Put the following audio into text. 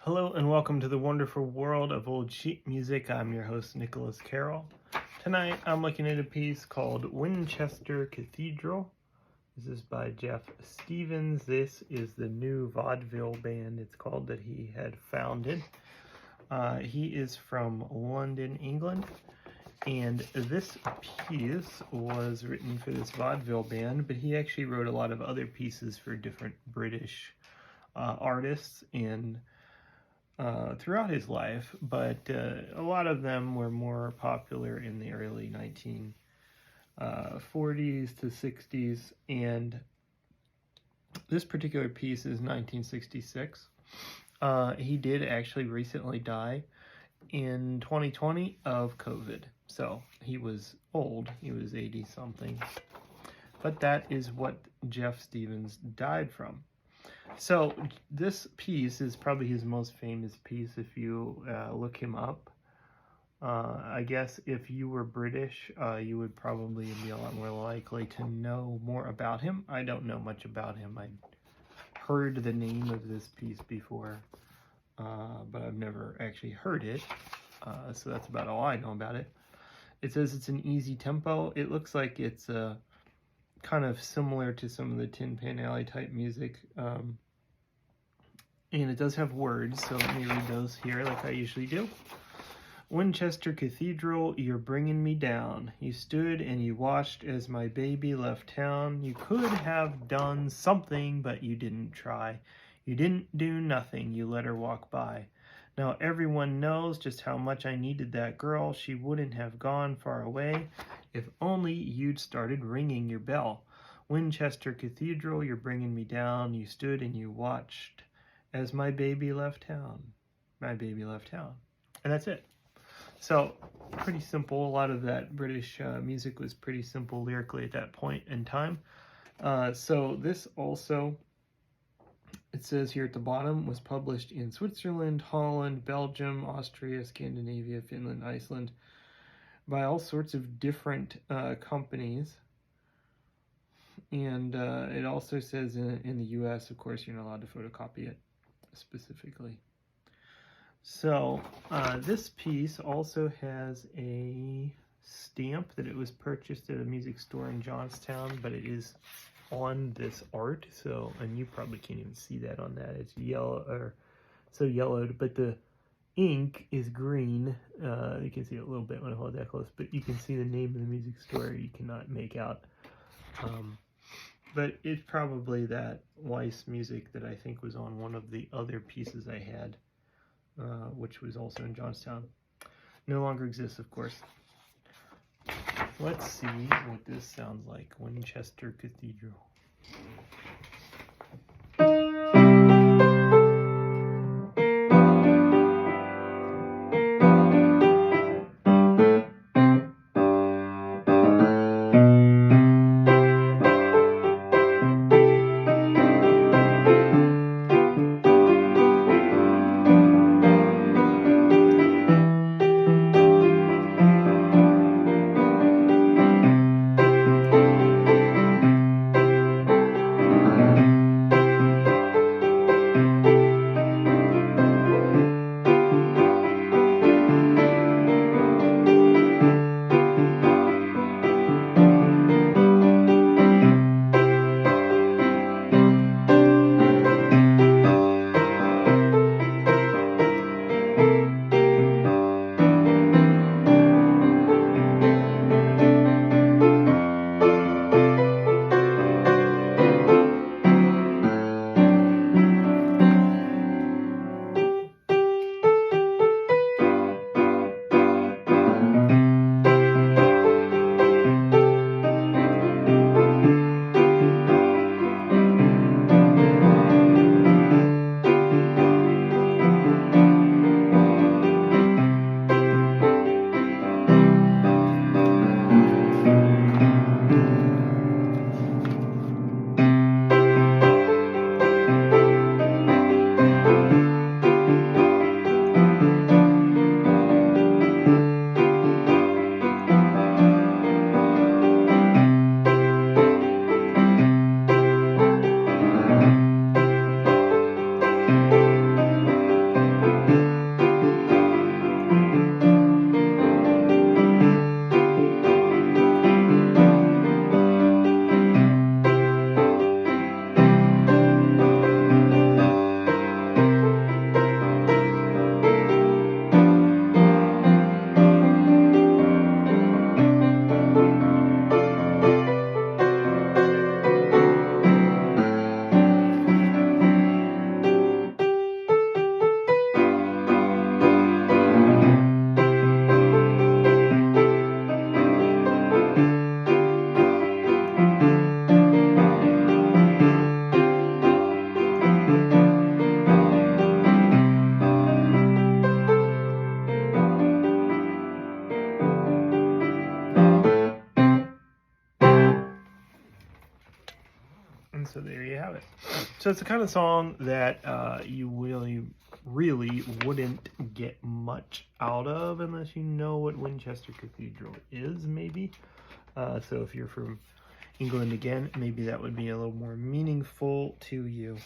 Hello and welcome to the wonderful world of old sheet music. I'm your host, Nicholas Carroll. Tonight I'm looking at a piece called Winchester Cathedral. This is by Jeff Stevens. This is the new vaudeville band, it's called, that he had founded. He is from London, England, and this piece was written for this vaudeville band, but he actually wrote a lot of other pieces for different British artists and throughout his life, but a lot of them were more popular in the early 1940s to 60s, and this particular piece is 1966. He did actually recently die in 2020 of COVID, so he was old, he was 80 something, but that is what Jeff Stevens died from. So this piece is probably his most famous piece if you look him up. I guess if you were British, you would probably be a lot more likely to know more about him. I don't know much about him. I heard the name of this piece before, but I've never actually heard it. So that's about all I know about it. It says it's an easy tempo. It looks like it's kind of similar to some of the Tin Pan Alley type music. And it does have words, so let me read those here like I usually do. Winchester Cathedral, you're bringing me down. You stood and you watched as my baby left town. You could have done something, but you didn't try. You didn't do nothing, you let her walk by. Now everyone knows just how much I needed that girl. She wouldn't have gone far away if only you'd started ringing your bell. Winchester Cathedral, you're bringing me down. You stood and you watched as my baby left town. My baby left town. And that's it. So, pretty simple. A lot of that British music was pretty simple lyrically at that point in time. So this also, it says here at the bottom, was published in Switzerland, Holland, Belgium, Austria, Scandinavia, Finland, Iceland, by all sorts of different companies. And it also says in the US, of course, you're not allowed to photocopy it specifically. So this piece also has a stamp that it was purchased at a music store in Johnstown, but it is on this art, so, and you probably can't even see that on that. It's yellow, or so yellowed, but the ink is green. You can see it a little bit when I hold that close, but you can see the name of the music store you cannot make out. But it's probably that Weiss music that I think was on one of the other pieces I had, which was also in Johnstown. No longer exists, of course. Let's see what this sounds like. Winchester Cathedral. So it's the kind of song that you really wouldn't get much out of unless you know what Winchester Cathedral is, maybe. So if you're from England again, maybe that would be a little more meaningful to you.